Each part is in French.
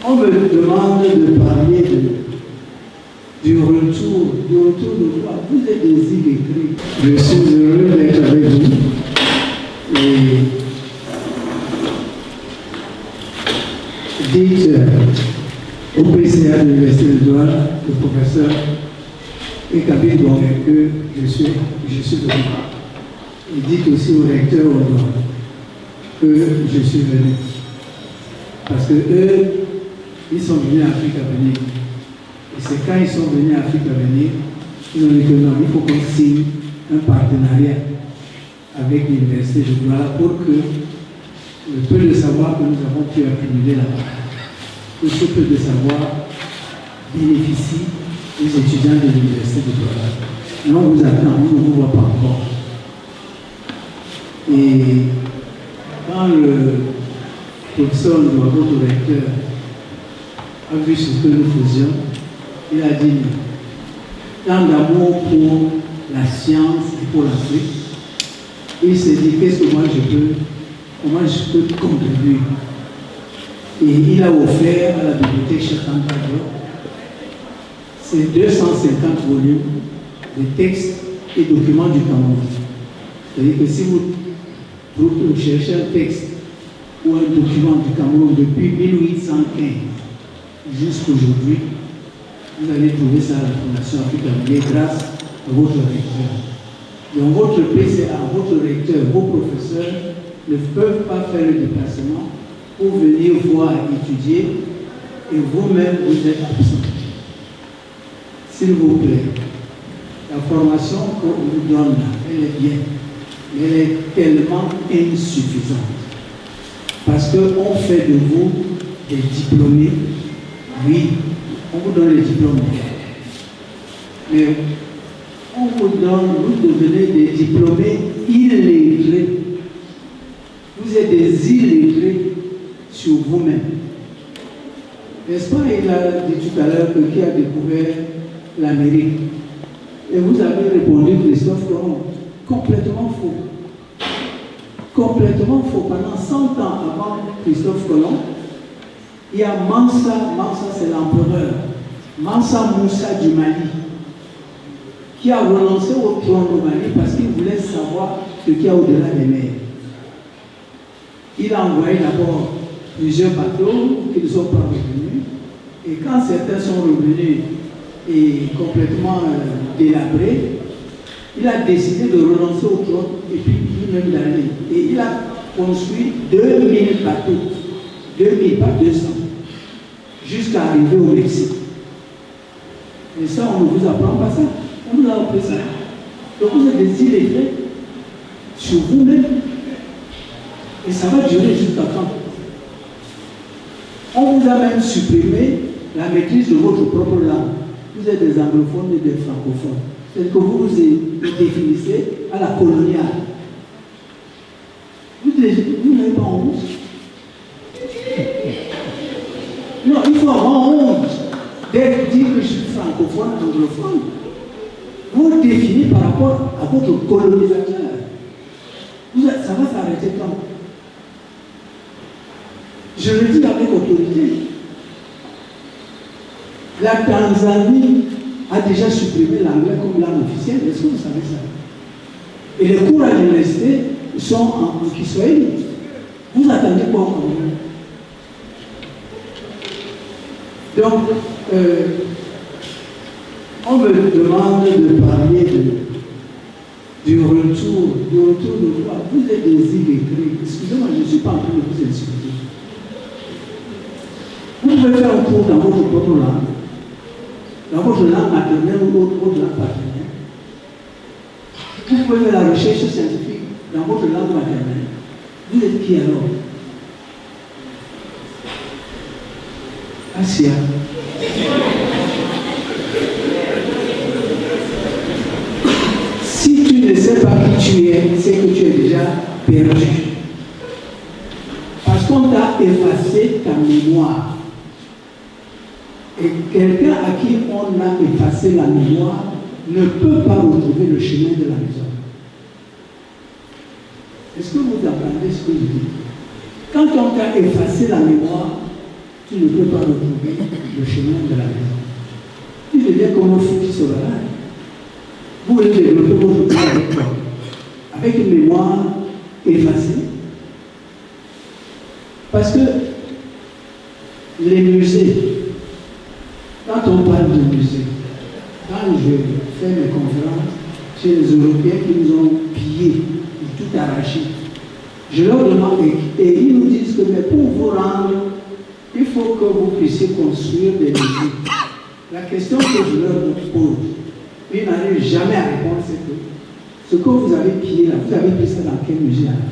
On me demande de parler du retour de quoi? Vous êtes des illettrés. Je suis heureux d'être avec vous. Et dites au PCA de l'Université de Douala, le professeur Ekabé Gongé, que je suis venu. Et dites aussi au recteur au Douala que je suis venu. Parce que eux, ils sont venus à Afrique à venir. Et c'est quand ils sont venus à Afrique à venir, ils ont dit que non, il faut qu'on signe un partenariat avec l'Université de Douala pour que le peu de savoir que nous avons pu accumuler là-bas, que ce peu de savoir bénéficie aux étudiants de l'Université de Douala. Mais on vous attend, on ne vous voit pas encore. Et quand le professeur Ndouago, votre recteur, a vu ce que nous faisions, il a dit tant d'amour pour la science et pour l'Afrique. Il s'est dit qu'est-ce que comment je peux contribuer. Et il a offert à la bibliothèque Cheikh Anta Diop ces 250 volumes de textes et documents du Cameroun. C'est-à-dire que si vous cherchez un texte ou un document du Cameroun depuis 1815 jusqu'à aujourd'hui, vous allez trouver ça à la Fondation africaine grâce à votre recteur. Donc votre PCA, votre recteur, vos professeurs ne peuvent pas faire le déplacement pour venir voir étudier et vous-même vous êtes absent. S'il vous plaît, la formation qu'on vous donne là, elle est bien, mais elle est tellement insuffisante. Parce qu'on fait de vous des diplômés, oui, on vous donne les diplômes, mais on vous donne, vous devenez des diplômés illettrés. Vous êtes des illettrés sur vous-même. N'est-ce pas, il a dit tout à l'heure que qui a découvert l'Amérique? Et vous avez répondu Christophe Colomb. Complètement faux. Complètement faux. Pendant 100 ans avant Christophe Colomb, il y a Mansa c'est l'empereur, Mansa Moussa du Mali, qui a renoncé au trône du Mali parce qu'il voulait savoir ce qu'il y a au-delà des mers. Il a envoyé d'abord plusieurs bateaux qui ne sont pas revenus. Et quand certains sont revenus et complètement délabrés, il a décidé de renoncer au trône et puis lui-même d'aller. Et il a construit 2000 bateaux, 2000, pas 200, jusqu'à arriver au Mexique. Et ça, on ne vous apprend pas ça. On nous a appris ça. Donc vous êtes des illettrés sur vous-même. Et ça va durer jusqu'à quand? On vous a même supprimé la maîtrise de votre propre langue. Vous êtes des anglophones et des francophones. C'est que vous vous définissez à la coloniale. Vous n'avez pas honte? Non, il faut avoir honte d'être dit que je suis francophone, anglophone. Vous vous définissez par rapport à votre colonisateur. Ça va s'arrêter quand? Je le dis avec autorité. La Tanzanie a déjà supprimé l'anglais comme langue officielle. Est-ce que vous savez ça? Et les cours à l'université sont en Kiswahili. Vous attendez quoi en Cameroun? Donc, on me demande de parler du retour de quoi? Vous êtes des illettrés. Excusez-moi, je ne suis pas en train de vous insulter. Vous pouvez faire un cours dans votre propre langue, dans votre langue maternelle ou votre langue paternelle. Vous pouvez faire la recherche scientifique dans votre langue maternelle. Vous êtes qui alors? Asia. Si tu ne sais pas qui tu es, c'est que tu es déjà perdu. Parce qu'on t'a effacé ta mémoire. Et quelqu'un à qui on a effacé la mémoire ne peut pas retrouver le chemin de la maison. Est-ce que vous entendez ce que je dis? Quand on t'a effacé la mémoire, tu ne peux pas retrouver le chemin de la maison. Tu deviens comme un fou qui se balade. Vous voulez développer votre vie avec quoi? Avec une mémoire effacée. Parce que les musées, quand on parle de musées, quand je fais mes conférences chez les Européens qui nous ont pillé, tout arraché, je leur demande, et ils nous disent que mais pour vous rendre, il faut que vous puissiez construire des musées. La question que je leur pose, ils n'arrivent jamais à répondre, c'est que ce que vous avez pillé là, vous avez pris ça dans quel musée à l'Afrique?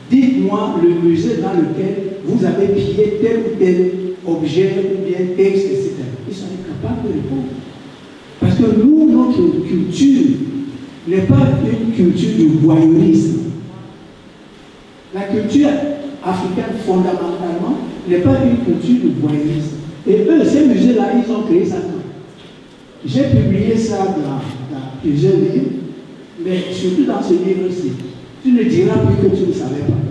Dites-moi le musée dans lequel vous avez pillé tel ou tel objet ou bien texte, etc. Ils sont incapables de répondre. Parce que nous, notre culture n'est pas une culture du voyeurisme. La culture africaine, fondamentalement, n'est pas une culture du voyeurisme. Et eux, ces musées-là, ils ont créé ça. J'ai publié ça dans plusieurs livres, mais surtout dans ce livre-ci. Tu ne diras plus que tu ne savais pas.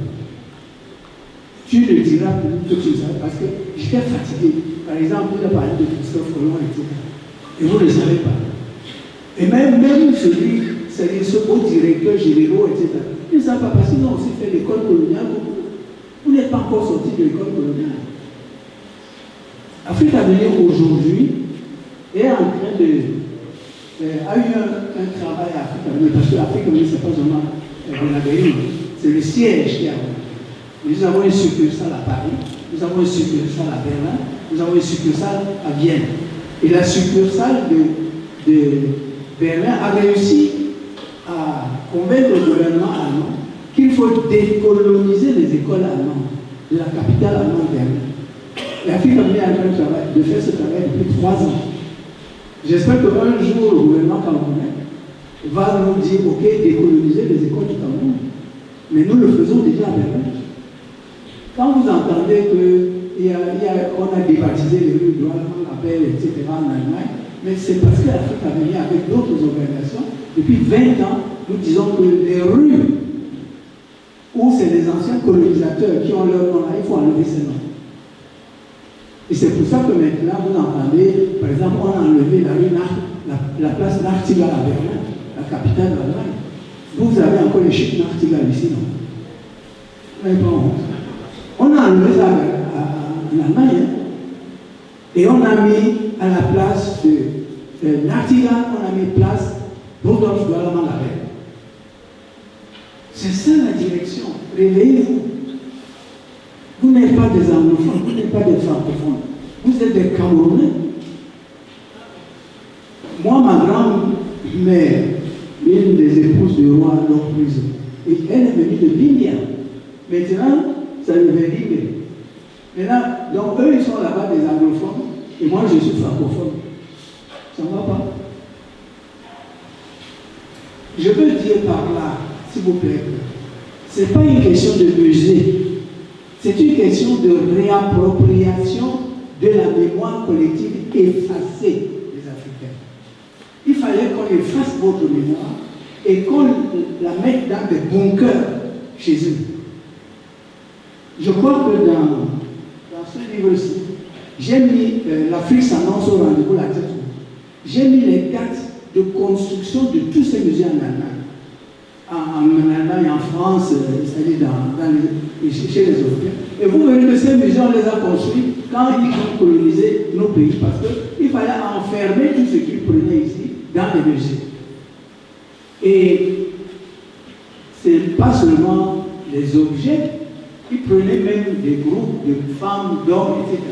Tu ne diras plus que tu ne savais pas, parce que j'étais fatigué. Par exemple, vous avez parlé de Christophe Colomb, etc. Et vous ne le savez pas. Et même ce beau directeur généraux, etc. Ils ne savent pas parce qu'ils ont aussi fait l'école coloniale. Vous n'êtes pas encore sorti de l'école coloniale. Afrique Avenir aujourd'hui est en train de. A eu un travail à Afrique Avenir, parce que Afrique Avenir, ce n'est pas seulement Renabéry, c'est le siège qui a. Nous avons une succursale à Paris, nous avons une succursale à Berlin, nous avons une succursale à Vienne. Et la succursale de Berlin a réussi à convaincre le gouvernement allemand qu'il faut décoloniser les écoles allemandes de la capitale allemande Berlin. L'Afrique a mis en train de faire ce travail depuis 3 ans. J'espère qu'un jour, le gouvernement camerounais va nous dire, ok, décoloniser les écoles du Cameroun. Mais nous le faisons déjà à Berlin. Quand vous entendez qu'on a débaptisé les rues de la Belle, etc. en Allemagne, mais c'est parce que l'Afrique a venu avec d'autres organisations. Depuis 20 ans, nous disons que les rues où c'est les anciens colonisateurs qui ont leur nom là, il faut enlever ces noms. Et c'est pour ça que maintenant, vous entendez, par exemple, on a enlevé la rue la place Nachtigal à Berlin, la capitale de l'Allemagne. Vous avez encore les chics Nachtigal ici, non? Vous n'avez pas honte. On a enlevé ça en Allemagne, et on a mis à la place de Nachtigal, on a mis place Rudolf Doualemang-Labelle. C'est ça la direction. Réveillez-vous. Vous n'êtes pas des anglophones, vous n'êtes pas des francophones. Vous êtes des Camerounais. Moi, ma grand-mère, une des épouses du roi Locprise, et elle est venue de Libye. Maintenant, ça devient Libye. Maintenant, donc eux, ils sont là-bas des anglophones, et moi, je suis francophone. Ça ne va pas. Je veux dire par là, s'il vous plaît, ce n'est pas une question de musée. C'est une question de réappropriation de la mémoire collective effacée des Africains. Il fallait qu'on efface votre mémoire et qu'on la mette dans des bunkers chez eux. Je crois que dans ce livre-ci, j'ai mis l'Afrique s'annonce au rendez-vous la tête. J'ai mis les dates de construction de tous ces musées en Allemagne. En Allemagne, en France, c'est-à-dire chez les Européens. Et vous verrez que ces musées, on les a construits quand ils ont colonisé nos pays, parce qu'il fallait enfermer tout ce qu'ils prenaient ici dans les musées. Et ce n'est pas seulement les objets, ils prenaient même des groupes de femmes, d'hommes, etc.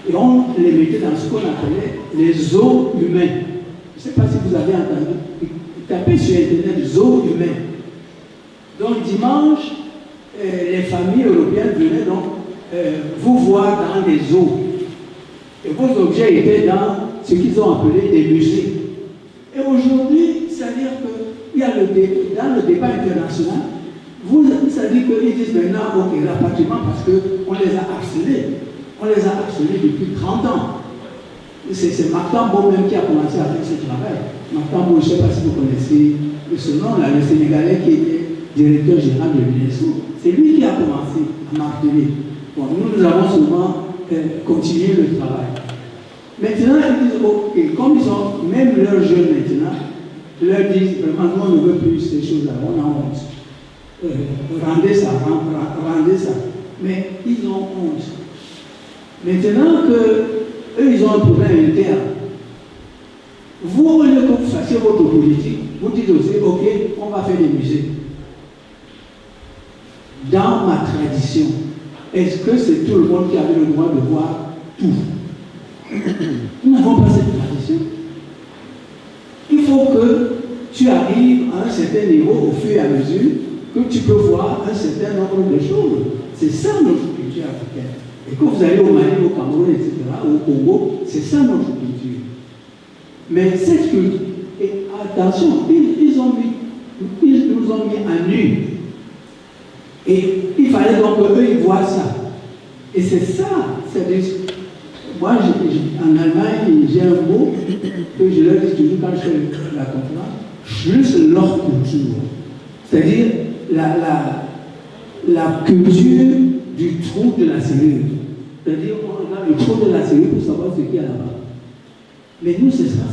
Et on les mettait dans ce qu'on appelait les os humains. Je ne sais pas si vous avez entendu. Tapez sur Internet zoos humains. Donc dimanche, les familles européennes venaient donc vous voir dans les zoos. Et vos objets étaient dans ce qu'ils ont appelé des musées. Et aujourd'hui, c'est-à-dire qu'il y a dans le débat international, c'est-à-dire qu'ils disent maintenant, ok, rapatriement parce qu'on les a harcelés. On les a harcelés depuis 30 ans. C'est Mactambo même qui a commencé à faire ce travail. Mactambo, je ne sais pas si vous connaissez ce nom, là, le Sénégalais qui était directeur général de l'UNESCO. C'est lui qui a commencé à marteler. Bon, nous avons souvent continuer le travail. Maintenant, ils disent, ok, comme ils ont, même leurs jeunes maintenant, ils leur disent, vraiment, nous, on ne veut plus ces choses-là, on a honte. Rendez ça, rendez ça. Mais ils ont honte. Maintenant que eux, ils ont un problème interne, vous, au lieu que vous fassiez votre politique, vous dites aussi, ok, on va faire des musées. Dans ma tradition, est-ce que c'est tout le monde qui avait le droit de voir tout? Nous n'avons pas cette tradition. Il faut que tu arrives à un certain niveau au fur et à mesure que tu peux voir un certain nombre de choses. C'est ça notre culture africaine. Et quand vous allez au Mali, au Cameroun, etc., au Congo, c'est ça notre culture. Mais cette culture, et attention, ils nous ont mis à nu. Et il fallait donc qu'eux, ils voient ça. Et c'est ça, moi, en Allemagne, j'ai un mot que je leur dis toujours quand je fais la conférence, plus leur culture. C'est-à-dire la culture du trou de la cellule. C'est-à-dire qu'on a le trou de la cellule pour savoir ce qu'il y a là-bas. Mais nous, c'est ça.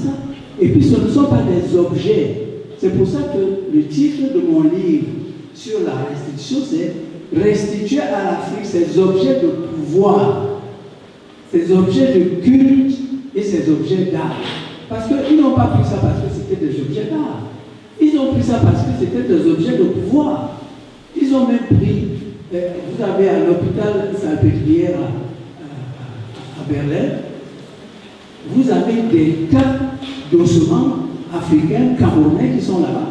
Et puis, ce ne sont pas des objets. C'est pour ça que le titre de mon livre sur la restitution, c'est restituer à l'Afrique ces objets de pouvoir, ces objets de culte et ces objets d'art. Parce qu'ils n'ont pas pris ça parce que c'était des objets d'art. Ils ont pris ça parce que c'était des objets de pouvoir. Ils ont même pris, vous avez à l'hôpital Salpêtrière à Berlin, vous avez des cas d'ossements africains, camerounais qui sont là-bas.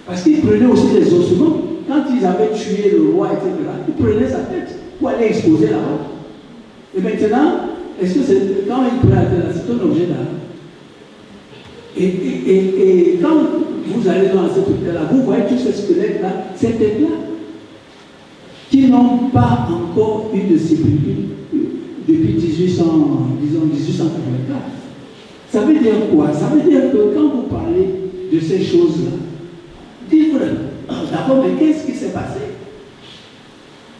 Parce qu'ils prenaient aussi des ossements. Quand ils avaient tué le roi, etc., ils prenaient sa tête pour aller exposer là-bas. Et maintenant, est-ce que c'est quand ils prennent la tête, c'est un objet d'art? Et quand vous allez dans cet hôpital-là, vous voyez tous ces squelettes-là, ces têtes-là, qui n'ont pas encore eu de sépulture depuis 1884. Ça veut dire quoi? Ça veut dire que quand vous parlez de ces choses-là, dites d'abord, mais qu'est-ce qui s'est passé?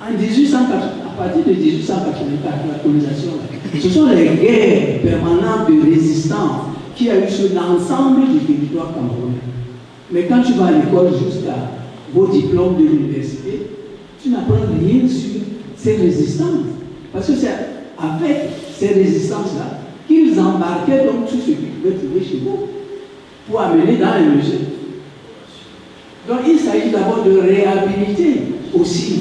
En 1880, à partir de 1884, la colonisation, ce sont les guerres permanentes de résistance qui a eu sur l'ensemble du territoire camerounais. Mais quand tu vas à l'école jusqu'à vos diplômes de l'université, tu n'apprends rien sur ces résistances. Parce que c'est avec ces résistances-là qu'ils embarquaient donc tout ce qu'ils pouvaient trouver chez vous pour amener dans les musées. Donc il s'agit d'abord de réhabiliter aussi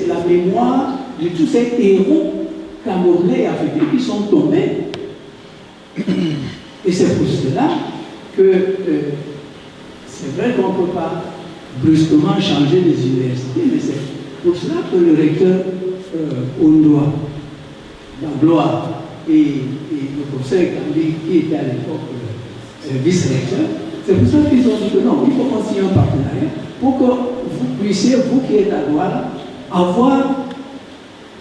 la mémoire de tous ces héros camerounais et africains qui sont tombés. Et c'est pour cela que c'est vrai qu'on ne peut pas brusquement changer les universités, mais c'est pour cela que le recteur Ondoa, Gangloa et le professeur Kambi, qui était à l'époque vice-recteur, c'est pour ça qu'ils ont dit que non, il faut qu'on signe un partenariat pour que vous puissiez, vous qui êtes à Douala, avoir,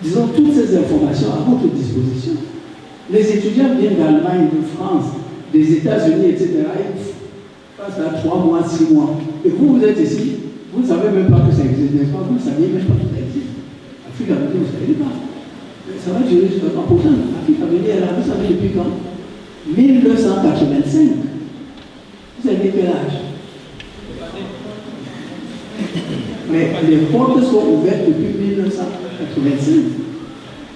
disons, toutes ces informations à votre disposition. Les étudiants viennent d'Allemagne, de France, des États-Unis, etc. Ils passent là 3 mois, 6 mois. Et vous êtes ici, vous ne savez même pas que ça existe, n'est-ce pas? Vous ne saviez même pas que ça existe. Afrique Avenir, vous ne savez pas. Mais ça va durer jusqu'à quand? Pourtant, Afrique Avenir est là, vous savez depuis quand? 1985. Vous avez quel âge? Mais les portes sont ouvertes depuis 1985.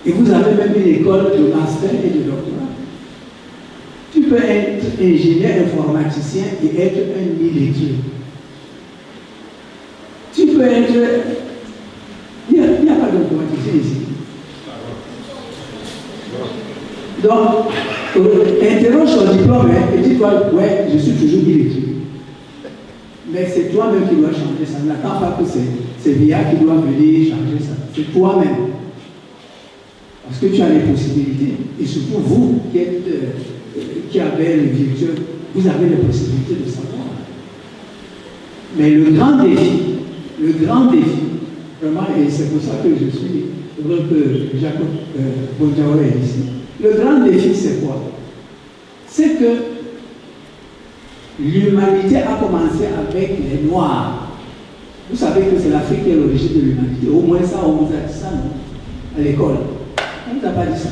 Et vous avez même une école de master et de doctorat. Tu peux être ingénieur informaticien et être un illettré. Tu peux être... Il n'y a pas d'informaticien ici. Donc, interroge son diplôme et dis-toi, ouais, je suis toujours illettré. Mais c'est toi-même qui dois changer ça. N'attends pas que c'est VIA qui doit venir changer ça. C'est toi-même. Parce que tu as les possibilités. Et surtout vous qui avez le virtuel, vous avez les possibilités de savoir. Mais le grand défi, vraiment, et c'est pour ça que je suis heureux que Jacob Bonjao est ici. Le grand défi, c'est quoi? C'est que l'humanité a commencé avec les Noirs. Vous savez que c'est l'Afrique qui est l'origine de l'humanité. Au moins ça, on vous a dit ça, non? À l'école. On ne t'a pas dit ça.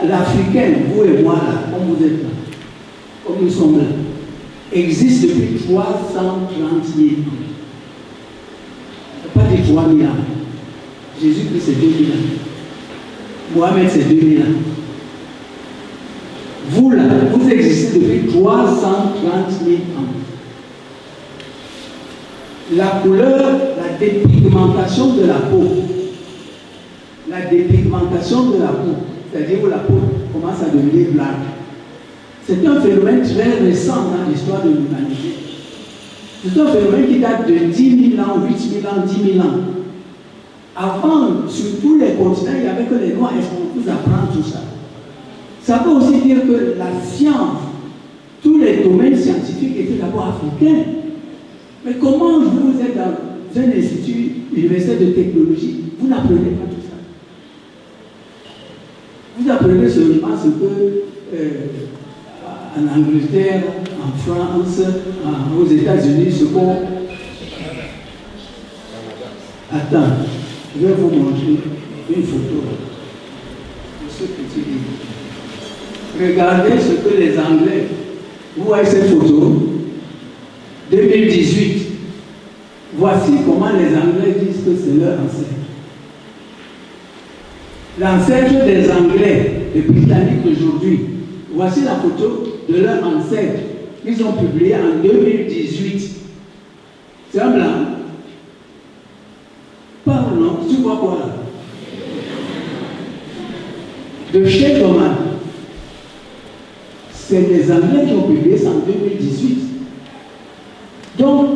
L'Africaine, vous et moi, là, comme vous êtes là, comme nous sommes là, existe depuis 330 000 ans. Pas dit 3 000 ans. Jésus-Christ, c'est 2 000 ans. Mohamed, c'est 2 000 ans. Vous, là, vous existez depuis 330 000 ans. La couleur, la dépigmentation de la peau. La dépigmentation de la peau. C'est-à-dire que la peau commence à devenir blanche. C'est un phénomène très récent dans l'histoire de l'humanité. C'est un phénomène qui date de 10 000 ans, 8 000 ans, 10 000 ans. Avant, sur tous les continents, il n'y avait que les Noirs. Est-ce qu'on vous apprend tout ça? Ça veut aussi dire que la science, tous les domaines scientifiques étaient d'abord africains. Mais comment vous êtes dans un institut universitaire de technologie, vous n'apprenez pas tout ça? Vous apprenez seulement ce que en Angleterre, en France, aux États-Unis, ce qu'on... Attends, je vais vous montrer une photo de ce petit livre. Regardez ce que les Anglais... Vous voyez cette photo 2018. Voici comment les Anglais disent que c'est leur ancêtre. L'ancêtre des Anglais, des Britanniques d'aujourd'hui. Voici la photo de leur ancêtre qu'ils ont publié en 2018. C'est un blanc. Pardon, tu vois quoi là? De chez Thomas. C'est les Anglais qui ont publié ça en 2018. Donc,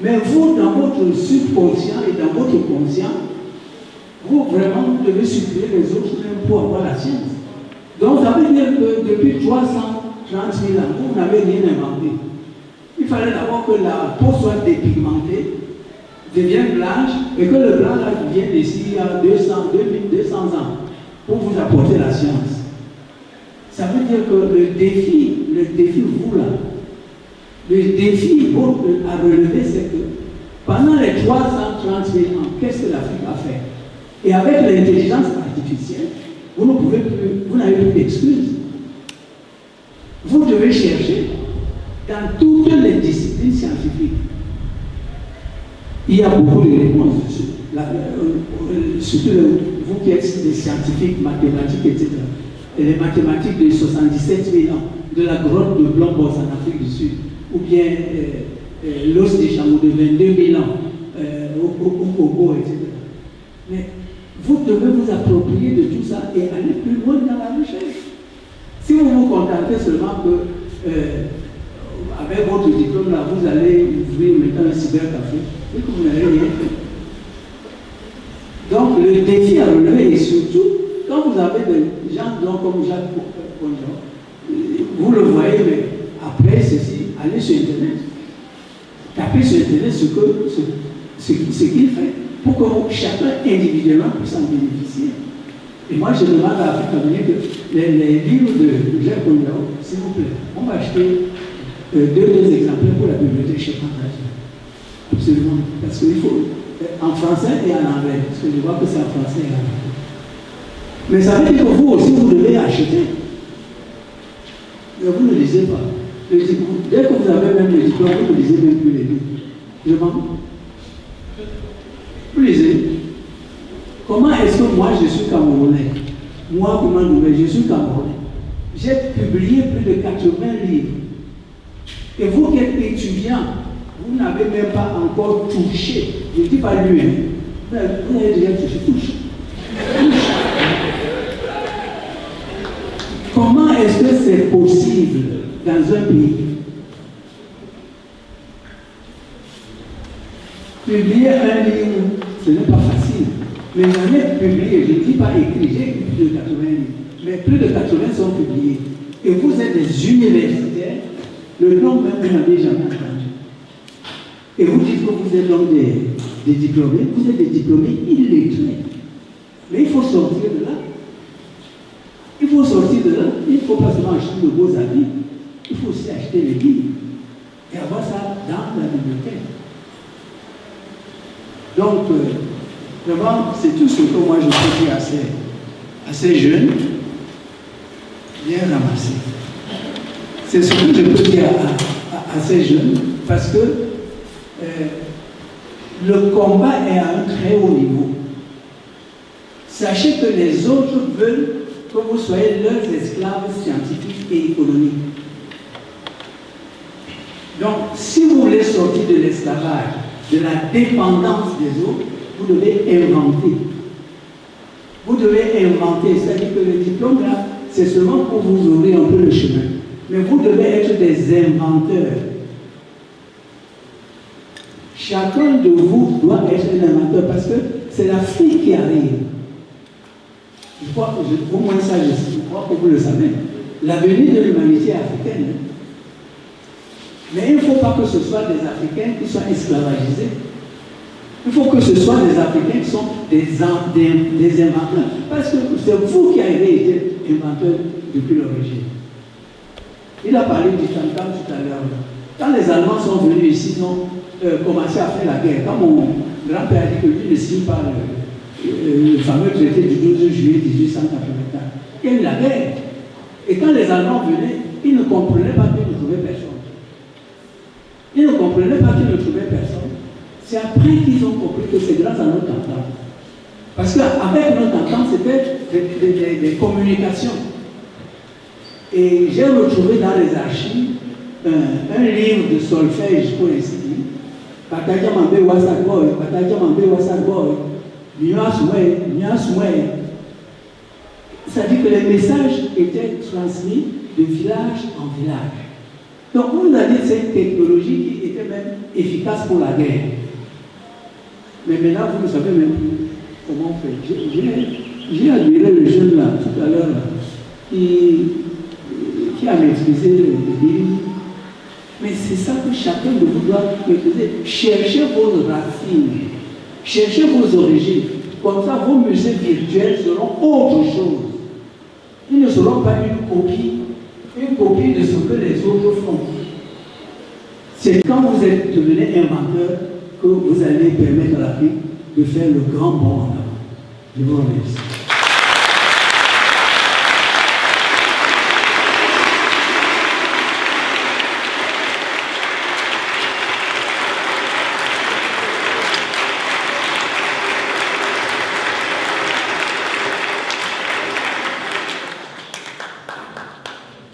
mais vous, dans votre subconscient et dans votre conscient, vous vraiment devez supprimer les autres même pour avoir la science. Donc, ça veut dire que depuis 330 000 ans, vous n'avez rien inventé. Il fallait d'abord que la peau soit dépigmentée, devienne blanche, et que le blanc là vienne ici il y a 200, 2200 ans, pour vous apporter la science. Ça veut dire que le défi, vous là, le défi à relever, c'est que pendant les 330 000 ans, qu'est-ce que l'Afrique a fait? Et avec l'intelligence artificielle, vous ne pouvez plus, vous n'avez plus d'excuses. Vous devez chercher dans toutes les disciplines scientifiques. Il y a beaucoup de réponses dessus. Surtout vous qui êtes des scientifiques, mathématiques, etc. Et les mathématiques de 77 000 ans, de la grotte de Blombos en Afrique du Sud, ou bien l'os des chameaux de 22 000 ans au Congo, etc. Mais vous devez vous approprier de tout ça et aller plus loin dans la recherche. Si vous vous contentez seulement que, avec votre diplôme, là, vous allez ouvrir maintenant un cybercafé, et que vous n'avez rien fait. Donc, le défi à relever est surtout, quand vous avez des gens comme Jacques Pognon, vous le voyez, mais après ceci, allez sur Internet. Tapez sur Internet ce qu'il fait, pour que chacun individuellement puisse en bénéficier. Et moi, je demande à Afrique Avenir que les livres de Jacques Pognon, s'il vous plaît, on va acheter deux exemplaires pour la bibliothèque chez Pantage. Absolument. Parce qu'il faut, en français et en anglais, parce que je vois que c'est en français et en anglais. Mais ça veut dire que vous aussi, vous devez acheter. Mais vous ne lisez pas. Dès que vous avez même le diplôme, vous ne lisez même plus les livres. Je m'en fous. Vous lisez. Comment est-ce que moi, je suis Camerounais? Moi, comment je suis Camerounais? J'ai publié plus de 80 livres. Et vous qui êtes étudiant, vous n'avez même pas encore touché. Je ne dis pas lu, mais vous avez déjà touché. Touche. Comment est-ce que c'est possible dans un pays? Publier un livre, ce n'est pas facile. Mais j'en ai publié, je ne dis pas écrit, j'ai écrit plus de 80 livres. Mais plus de 80 sont publiés. Et vous êtes des universitaires, le nom même vous n'avez jamais entendu. Et vous dites que vous êtes donc des diplômés, vous êtes des diplômés illettrés. Mais il faut sortir de là. Il faut sortir de là. Il ne faut pas seulement acheter de beaux habits, il faut aussi acheter les livres et avoir ça dans la bibliothèque. Donc, Vraiment, c'est tout ce que moi je peux dire à ces jeunes. Bien ramassé. C'est ce que je peux dire à ces jeunes, parce que le combat est à un très haut niveau. Sachez que les autres veulent que vous soyez leurs esclaves scientifiques et économiques. Donc, si vous voulez sortir de l'esclavage, de la dépendance des autres, vous devez inventer. Vous devez inventer, c'est-à-dire que le diplôme là, c'est seulement pour vous ouvrir un peu le chemin. Mais vous devez être des inventeurs. Chacun de vous doit être un inventeur parce que c'est l'Afrique qui arrive. Je crois, au moins ça, je crois que vous le savez. L'avenir de l'humanité est africaine. Mais il ne faut pas que ce soit des Africains qui soient esclavagisés. Il faut que ce soit des Africains qui sont des inventeurs. Parce que c'est vous qui avez été inventeur depuis l'origine. Il a parlé du Tantam tout à l'heure. Quand les Allemands sont venus ici, ils ont commencé à faire la guerre. Quand mon grand-père a dit que lui ne signe pas le fameux traité du 12 juillet 1884, il y a eu la guerre. Et quand les Allemands venaient, ils ne comprenaient pas qu'ils ne trouvaient personne. Ils ne comprenaient pas qu'ils ne trouvaient personne. C'est après qu'ils ont compris que c'est grâce à notre entente. Parce qu'avec notre entente, c'était des communications. Et j'ai retrouvé dans les archives un livre de solfège, pour ainsi dire. Patajamambe Wasakboy, Patajamambe Wasakboy, Nyasoué. C'est-à-dire que les messages étaient transmis de village en village. Donc on nous a dit que c'est une technologie qui était même efficace pour la guerre. Mais maintenant, vous ne savez même plus comment on fait. J'ai admiré le jeune là, tout à l'heure, qui a maîtrisé le livre. Mais c'est ça que chacun de vous doit maîtriser. Cherchez vos racines, cherchez vos origines. Comme ça, vos musées virtuels seront autre chose. Ils ne seront pas une copie de ce que les autres font. C'est quand vous êtes devenu inventeur que vous allez permettre à l'Afrique de faire le grand bond en avant. Je vous remercie.